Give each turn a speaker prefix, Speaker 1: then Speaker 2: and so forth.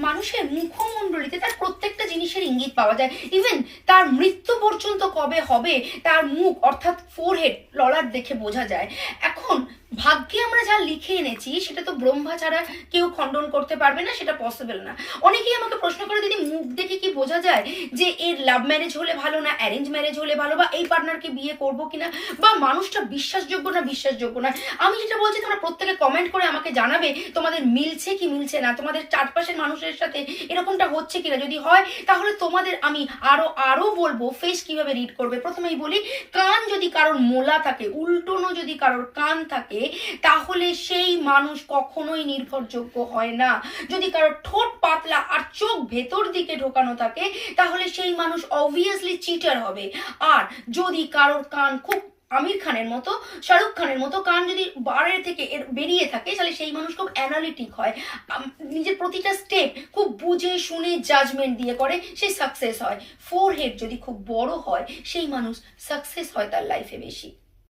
Speaker 1: মানুষের মুখমণ্ডলিতে তার প্রত্যেকটা জিনিসের ইঙ্গিত পাওয়া যায়। ইভেন তার মৃত্যু পর্যন্ত কবে হবে তার মুখ অর্থাৎ ফোরহেড ললাট দেখে বোঝা যায়। এখন ভাগ্যে আমরা যা লিখে এনেছি সেটা তো ব্রহ্মা ছাড়া কেউ খণ্ডন করতে পারবে না, সেটা পসিবল না। অনেকেই আমাকে প্রশ্ন করে, দিদি মুখ দেখে কি বোঝা যায় যে এর লাভ ম্যারেজ হলে ভালো না অ্যারেঞ্জ ম্যারেজ হলে ভালো, বা এই পার্টনারকে বিয়ে করবো কিনা, বা মানুষটা বিশ্বাসযোগ্য না বিশ্বাসযোগ্য না? আমি যেটা বলছি, তোমরা প্রত্যেকে কমেন্ট করে আমাকে জানাবে তোমাদের মিলছে কি মিলছে না, তোমাদের চারপাশের মানুষের সাথে এরকমটা হচ্ছে কিনা। যদি হয় তাহলে তোমাদের আমি আরো বলবো ফেস কিভাবে রিড করবে। প্রথমেই বলি, কান যদি কারোর মোলা থাকে, উল্টোনো যদি কারোর কান থাকে, তাহলে সেই মানুষ কখনোই নির্ভরযোগ্য হয় না। যদি কারোর ঠোঁট পাতলা আর চোখ ভেতর দিকে ঢোকানো থাকে, তাহলে সেই মানুষ অবভিয়াসলি চিটার হবে। আর যদি কারোর কান খুব আমির খানের মতো, শাহরুখ খানের মতো কান যদি বাইরে থেকে বেরিয়ে থাকে, তাহলে সেই মানুষ খুব অ্যানালিটিক হয়, নিজের প্রতিটা স্টেপ খুব বুঝে শুনে জাজমেন্ট দিয়ে করে, সেই সাকসেস হয়। ফোরহেড যদি খুব বড় হয়, সেই মানুষ সাকসেস হয় তার লাইফে বেশি।